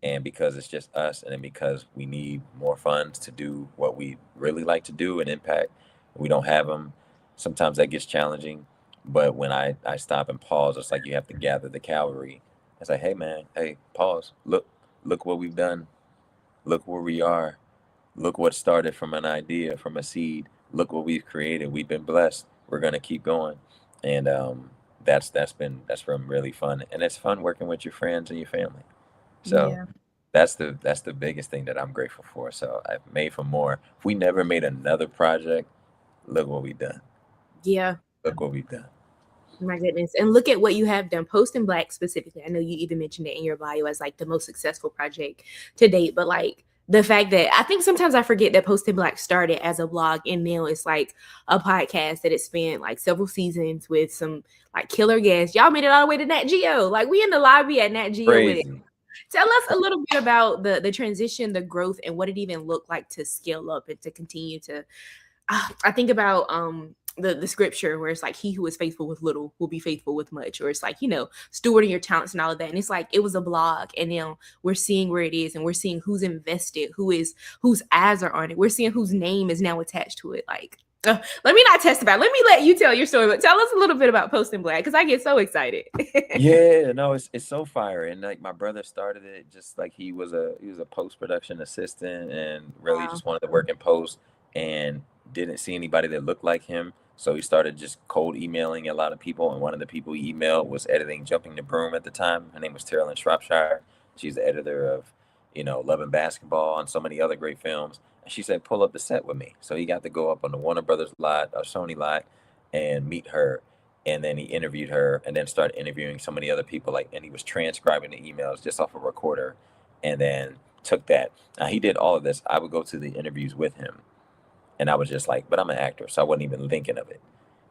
and because it's just us, and then because we need more funds to do what we really like to do and impact, we don't have them. Sometimes that gets challenging, but when I stop and pause, it's like you have to gather the cavalry. It's like, hey man, hey, pause, look what we've done, look where we are, look what started from an idea, from a seed, look what we've created, we've been blessed, we're going to keep going. And that's been really fun, and it's fun working with your friends and your family. So Yeah. that's the biggest thing that I'm grateful for. So I've made for more. If we never made another project, look what we've done. Yeah. Look what we've done. My goodness. And look at what you have done. Post in Black specifically. I know you even mentioned it in your bio as like the most successful project to date, but like the fact that I think sometimes I forget that Post in Black started as a blog and now it's like a podcast that it spent like several seasons with some like killer guests. Y'all made it all the way to Nat Geo. Like we in the lobby at Nat Geo with it. Crazy. Tell us a little bit about the transition, the growth, and what it even looked like to scale up and to continue to. I think about the scripture where it's like, he who is faithful with little will be faithful with much, or it's like, stewarding your talents and all of that. And it's like it was a blog, and now we're seeing where it is, and we're seeing who's invested, whose eyes are on it. We're seeing whose name is now attached to it. Like, let me not testify. Let me let you tell your story, but tell us a little bit about Post in Black because I get so excited. Yeah, no, it's so fire. And like my brother started it just like he was a post-production assistant and really Wow. just wanted to work in post and didn't see anybody that looked like him. So he started just cold emailing a lot of people. And one of the people he emailed was editing Jumping the Broom at the time. Her name was Terrell Shropshire. She's the editor of, Love and Basketball and so many other great films. And she said, pull up the set with me. So he got to go up on the Warner Brothers lot or Sony lot and meet her. And then he interviewed her and then started interviewing so many other people. And he was transcribing the emails just off a recorder and then took that. Now he did all of this. I would go to the interviews with him. And I was just like, but I'm an actor, so I wasn't even thinking of it.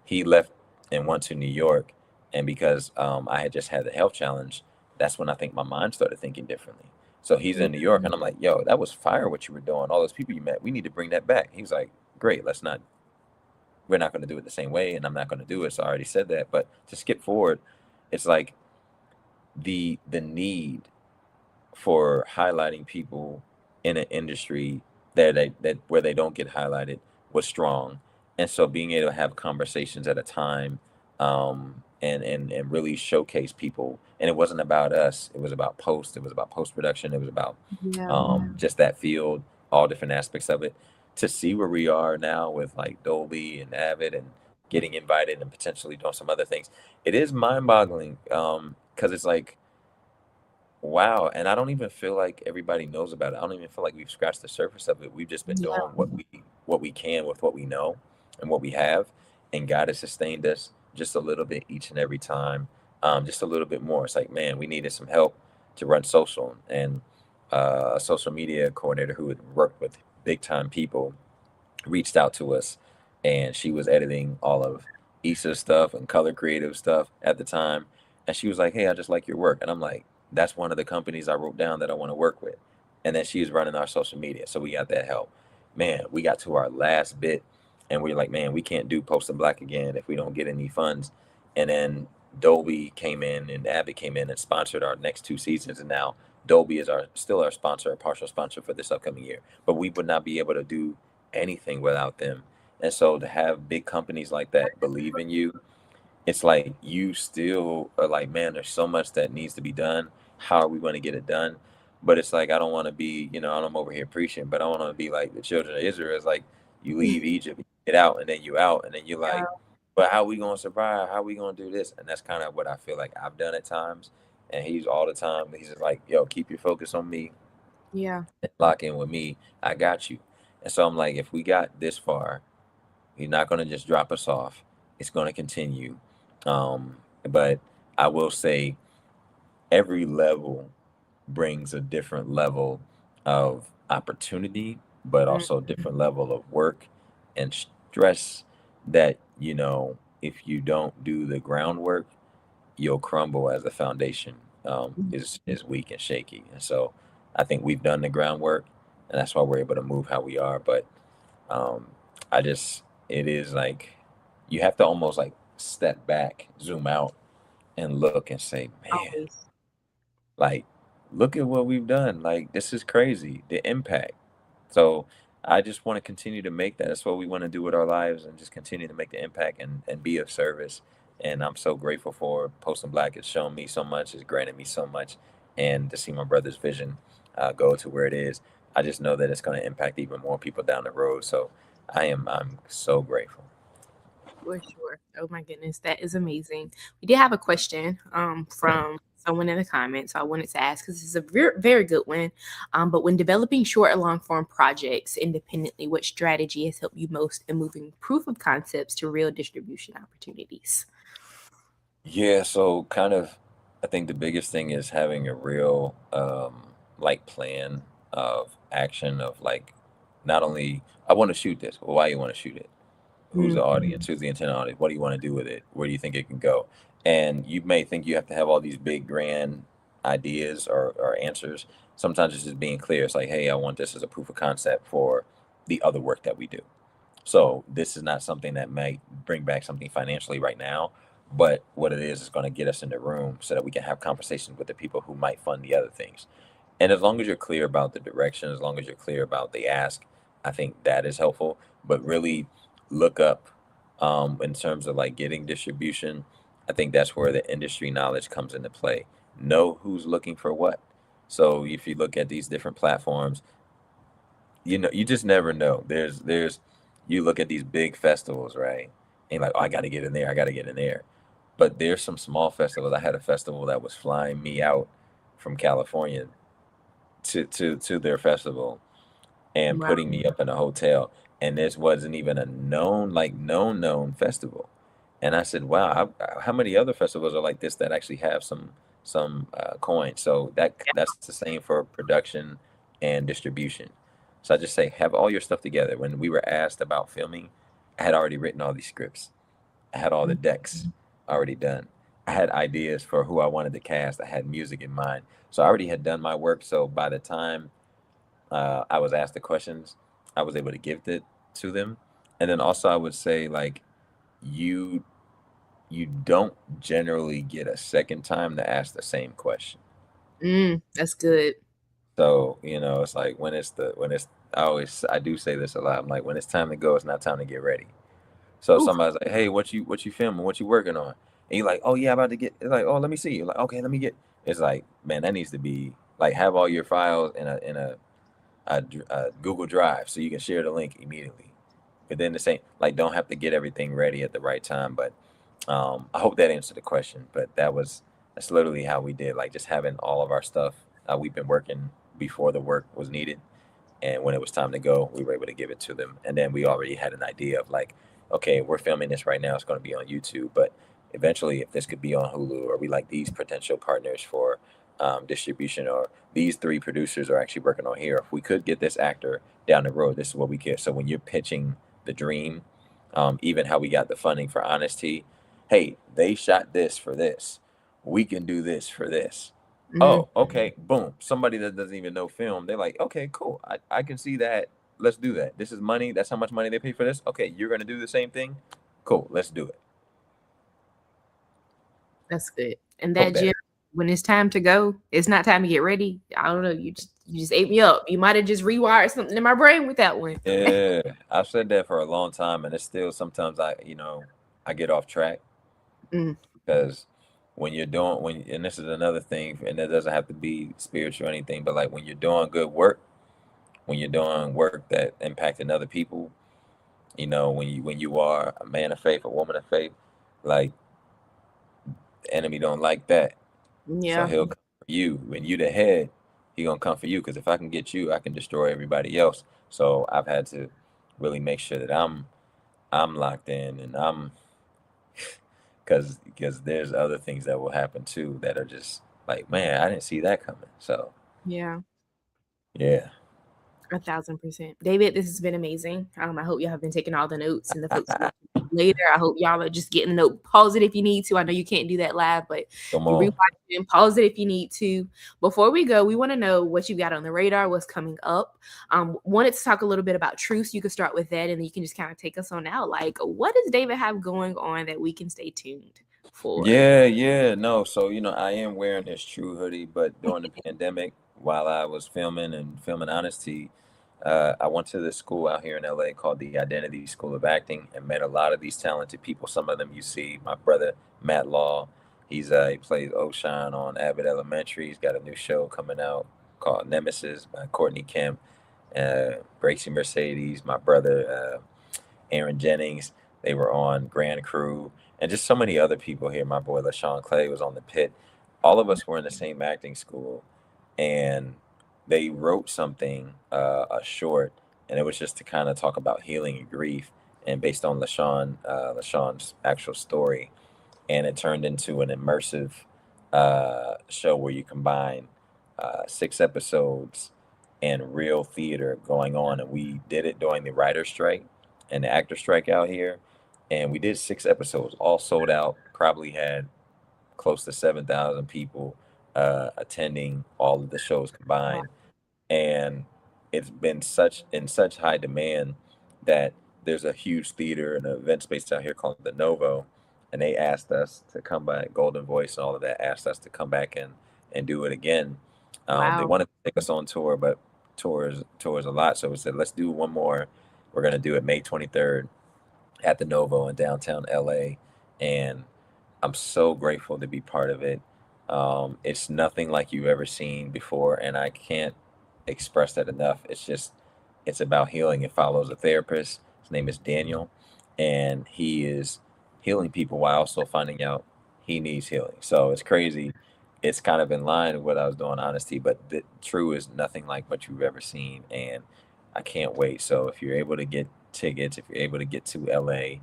He left and went to New York. And because I had just had the health challenge, that's when I think my mind started thinking differently. So he's in New York, and I'm like, yo, that was fire what you were doing. All those people you met, we need to bring that back. He was like, great, we're not going to do it the same way, and I'm not going to do it. So I already said that. But to skip forward, it's like the need for highlighting people in an industry that where they don't get highlighted was strong. And so being able to have conversations at a time and really showcase people. And it wasn't about us. It was about post. It was about post-production. It was about just that field, all different aspects of it. To see where we are now with like Dolby and Avid and getting invited and potentially doing some other things, it is mind-boggling because it's like, wow. And I don't even feel like everybody knows about it. I don't even feel like we've scratched the surface of it. We've just been doing what we can with what we know and what we have. And God has sustained us just a little bit each and every time, just a little bit more. It's like, man, we needed some help to run social. And a social media coordinator who had worked with big time people reached out to us, and she was editing all of Issa stuff and Color Creative stuff at the time. And she was like, hey, I just like your work. And I'm like, that's one of the companies I wrote down that I want to work with. And then she was running our social media. So we got that help. Man, we got to our last bit and we are like, man, we can't do Post and Black again if we don't get any funds. And then Dolby came in and Abbott came in and sponsored our next 2 seasons. And now Dolby is still our sponsor, a partial sponsor for this upcoming year. But we would not be able to do anything without them. And so to have big companies like that believe in you, it's like you still are like, man, there's so much that needs to be done. How are we going to get it done? But it's like, I don't want to be, I'm over here preaching, but I want to be like the children of Israel. It's like you leave Egypt, you get out, and then you out, and then you're like, but how are we going to survive? How are we going to do this? And that's kind of what I feel like I've done at times. And he's all the time, he's just like, yo, keep your focus on me. Yeah. Lock in with me. I got you. And so I'm like, if we got this far, you're not going to just drop us off. It's going to continue. But I will say every level brings a different level of opportunity, but also a different level of work and stress that, if you don't do the groundwork, you'll crumble as the foundation is weak and shaky. And so I think we've done the groundwork and that's why we're able to move how we are. But it is like, you have to almost like step back, zoom out and look and say, man, like, look at what we've done. Like, this is crazy, the impact. So I just want to continue to make that. That's what we want to do with our lives and just continue to make the impact and be of service. And I'm so grateful for Post and Black. It's shown me so much, it's granted me so much. And to see my brother's vision go to where it is, I just know that it's going to impact even more people down the road. So I'm so grateful. For sure. Oh my goodness, that is amazing. We did have a question from someone in the comments, so I wanted to ask because this is a very, very good one. But when developing short and long form projects independently, what strategy has helped you most in moving proof of concepts to real distribution opportunities? Yeah, so kind of, I think the biggest thing is having a real plan of action of like, not only I want to shoot this, well, why you want to shoot it? Who's the audience? Who's the intended audience? What do you want to do with it? Where do you think it can go? And you may think you have to have all these big grand ideas or answers. Sometimes it's just being clear. It's like, hey, I want this as a proof of concept for the other work that we do. So this is not something that might bring back something financially right now, but what it is going to get us in the room so that we can have conversations with the people who might fund the other things. And as long as you're clear about the direction, as long as you're clear about the ask, I think that is helpful. But really look up in terms of like getting distribution. I think that's where the industry knowledge comes into play. Know who's looking for what. So if you look at these different platforms, you just never know. You look at these big festivals, right? And you're like, oh, I got to get in there. I got to get in there. But there's some small festivals. I had a festival that was flying me out from California to their festival and putting me up in a hotel. And this wasn't even a known festival. And I said, wow, how many other festivals are like this that actually have some coin? So that's the same for production and distribution. So I just say, have all your stuff together. When we were asked about filming, I had already written all these scripts. I had all the decks already done. I had ideas for who I wanted to cast. I had music in mind. So I already had done my work. So by the time I was asked the questions, I was able to give it to them. And then also I would say, like, you don't generally get a second time to ask the same question. That's good. So, it's like I do say this a lot. I'm like, when it's time to go, it's not time to get ready. So somebody's like, hey, what you filming? What you working on? And you're like, oh yeah, I'm about to get, it's like, oh, let me see. You're like, okay, let me get, it's like, man, that needs to be like, have all your files in a Google Drive so you can share the link immediately. But then the same, like, don't have to get everything ready at the right time. But I hope that answered the question. But that's literally how we did, like, just having all of our stuff. We've been working before the work was needed. And when it was time to go, we were able to give it to them. And then we already had an idea of like, okay, we're filming this right now. It's going to be on YouTube. But eventually, if this could be on Hulu, or we like these potential partners for distribution, or these 3 producers are actually working on here. If we could get this actor down the road, this is what we get. So when you're pitching the dream, Even how we got the funding for Honesty. Hey, they shot this for this. We can do this for this. Oh, okay, boom. Somebody that doesn't even know film, they're like, okay, cool. I can see that. Let's do that. This is money. That's how much money they pay for this. Okay, you're gonna do the same thing. Cool, let's do it. That's good. And Oh, that better. gym, when it's time to go, it's not time to get ready. I don't know. You just ate me up. You might have just rewired something in my brain with that one. Yeah, I've said that for a long time, and it's still sometimes I get off track Mm. because when you're doing and this is another thing, and it doesn't have to be spiritual or anything, but like when you're doing good work, when you're doing work that impacting other people, when you are a man of faith, a woman of faith, like the enemy don't like that. So Yeah. he'll come for you. When you the head, he gonna come for you. Because if I can get you, I can destroy everybody else. So I've had to really make sure that I'm locked in, and I'm because there's other things that will happen too that are just like, man, I didn't see that coming. So Yeah. yeah. 1,000%. David, this has been amazing. I hope y'all have been taking all the notes and the folks later. I hope y'all are just getting the note. Pause it if you need to. I know you can't do that live, but Come you on. rewatch it and pause it if you need to. Before we go, we want to know what you got on the radar, what's coming up. Wanted to talk a little bit about truth. You can start with that, and then you can just kind of take us on out. Like, what does David have going on that we can stay tuned for? Yeah, no. So, I am wearing this True hoodie, but during the pandemic, while I was filming Honesty, I went to this school out here in LA called the Identity School of Acting and met a lot of these talented people. Some of them you see, my brother, Matt Law, he plays Ocean on Abbott Elementary. He's got a new show coming out called Nemesis by Courtney Kemp, Gracie Mercedes, my brother, Aaron Jennings. They were on Grand Crew, and just so many other people here. My boy LaShawn Clay was on The Pit. All of us were in the same acting school, and they wrote something, a short, and it was just to kind of talk about healing and grief, and based on LaShawn's actual story, and it turned into an immersive show where you combine 6 episodes and real theater going on, and we did it during the writer's strike and the actor strike out here, and we did 6 episodes, all sold out. Probably had close to 7,000 people attending all of the shows combined, and it's been such high demand that there's a huge theater and event space out here called the Novo, and they asked us to come back. Golden Voice and all of that asked us to come back and do it again. They Wow. wanted to take us on tour, but tours a lot, so we said let's do one more. We're gonna do it May 23rd at the Novo in downtown LA, and I'm so grateful to be part of it. It's nothing like you've ever seen before, and I can't express that enough. It's about healing. It follows a therapist. His name is Daniel, and he is healing people while also finding out he needs healing. So it's crazy. It's kind of in line with what I was doing, honesty, but the true is nothing like what you've ever seen, and I can't wait. So if you're able to get tickets, if you're able to get to LA,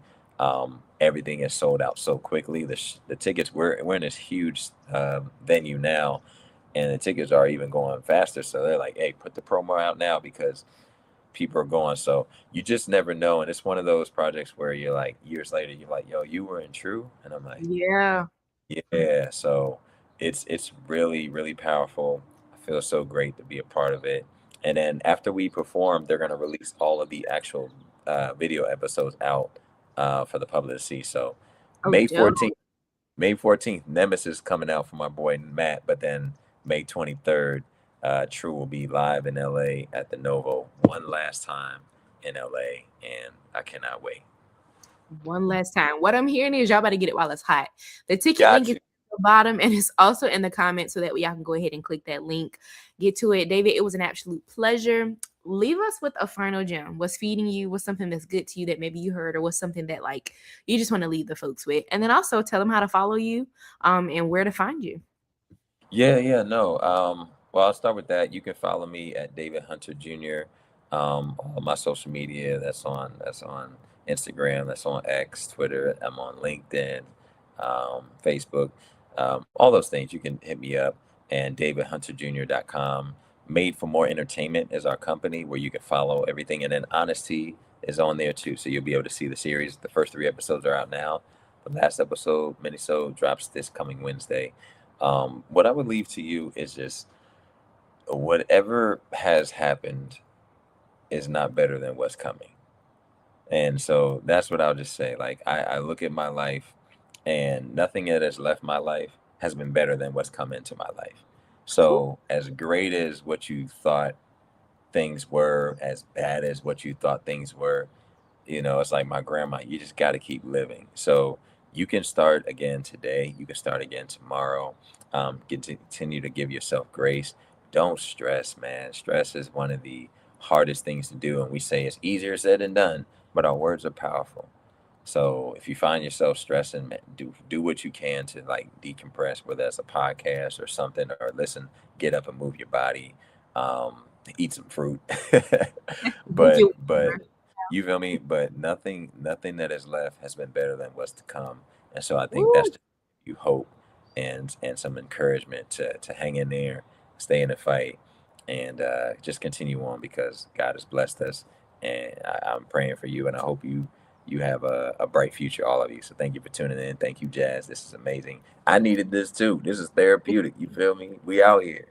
everything is sold out so quickly. The tickets, we're in this huge venue now, and the tickets are even going faster. So they're like, "Hey, put the promo out now because people are going." So you just never know, and it's one of those projects where you're like, years later, you're like, "Yo, you were in True," and I'm like, Yeah. "Yeah." So it's really really powerful. I feel so great to be a part of it. And then after we perform, they're gonna release all of the actual video episodes out for the public to see. So Oh, May dope. 14th, May 14th, Nemesis coming out for my boy Matt, but then May 23rd, True will be live in LA at the Novo one last time in LA, and I cannot wait. One last time. What I'm hearing is y'all better get it while it's hot. The ticket link Got is you. at the bottom and it's also in the comments so that y'all can go ahead and click that link. Get to it. David, it was an absolute pleasure. Leave us with a final gem. What's feeding you? What's something that's good to you that maybe you heard, or what's something that like you just want to leave the folks with? And then also tell them how to follow you and where to find you. Yeah, no. Well, I'll start with that. You can follow me at David Hunter Jr. All my social media. That's on Instagram. That's on X, Twitter. I'm on LinkedIn, Facebook. All those things. You can hit me up, and DavidHunterJr.com. Made for More Entertainment is our company where you can follow everything. And then Honesty is on there too. So you'll be able to see the series. The first 3 episodes are out now. The last episode, minisode, drops this coming Wednesday. What I would leave to you is just whatever has happened is not better than what's coming. And so that's what I'll just say. Like, I look at my life, and nothing that has left my life has been better than what's come into my life. So as great as what you thought things were, as bad as what you thought things were, it's like my grandma, you just got to keep living. So you can start again today. You can start again tomorrow. Continue to give yourself grace. Don't stress, man. Stress is one of the hardest things to do. And we say it's easier said than done, but our words are powerful. So if you find yourself stressing, man, do what you can to like decompress, whether that's a podcast or something, or get up and move your body, eat some fruit. but you feel me? But nothing that is left has been better than what's to come. And so I think that's just you hope and some encouragement to hang in there, stay in the fight, and just continue on, because God has blessed us. And I'm praying for you, and I hope you have a bright future, all of you. So thank you for tuning in. Thank you, Jazz. This is amazing. I needed this too. This is therapeutic. You feel me? We out here.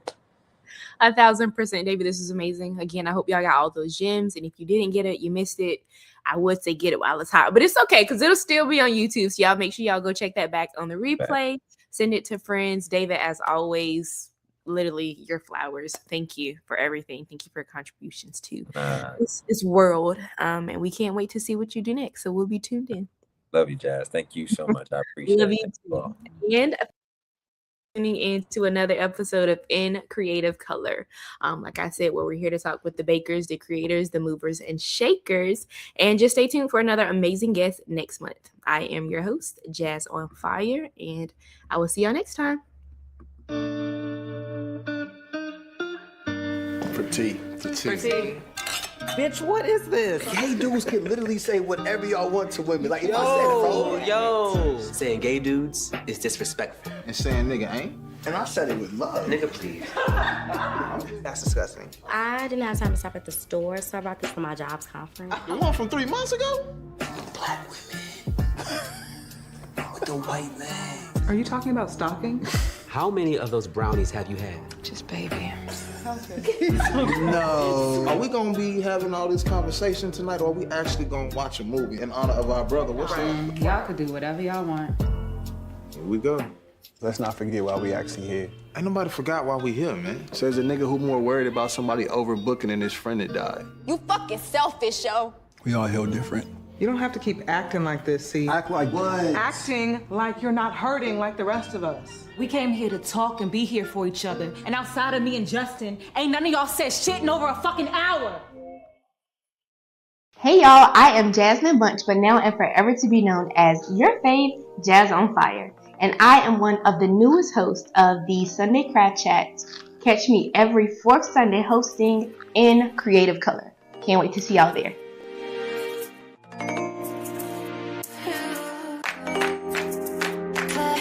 1,000%, David. This is amazing. Again, I hope y'all got all those gems. And if you didn't get it, you missed it. I would say get it while it's hot, but it's okay because it'll still be on YouTube. So y'all make sure y'all go check that back on the replay. Send it to friends. David, as always, literally your flowers. Thank you for everything. Thank you for your contributions to this world. And we can't wait to see what you do next. So we'll be tuned in. Love you, Jazz. Thank you so much. I appreciate Love it. you too. And tuning into another episode of In Creative Color. Like I said, where we're here to talk with the bakers, the creators, the movers, and shakers. And just stay tuned for another amazing guest next month. I am your host, Jazzonfire, and I will see y'all next time. For tea. Bitch, what is this? Gay dudes can literally say whatever y'all want to women. Like, if I said it, bro. Saying gay dudes is disrespectful. And saying nigga ain't. And I said it with love. Nigga, please. That's disgusting. I didn't have time to stop at the store, so I brought this for my jobs conference. The one from 3 months ago? Black women with the white leg. Are you talking about stalking? How many of those brownies have you had? Just baby. No. Are we gonna be having all this conversation tonight, or are we actually gonna watch a movie in honor of our brother? What's that? Y'all could do whatever y'all want. Here we go. Let's not forget why we actually here. Ain't nobody forgot why we here, man. Says a nigga who more worried about somebody overbooking than his friend that died. You fucking selfish, yo. We all hell different. You don't have to keep acting like this, see? Act like what? Acting like you're not hurting like the rest of us. We came here to talk and be here for each other. And outside of me and Justin, ain't none of y'all said shit in over a fucking hour. Hey y'all, I am Jasmine Bunch, but now and forever to be known as your fave, Jazzonfire. And I am one of the newest hosts of the Sunday Craft Chats. Catch me every 4th Sunday hosting In Creative Color. Can't wait to see y'all there.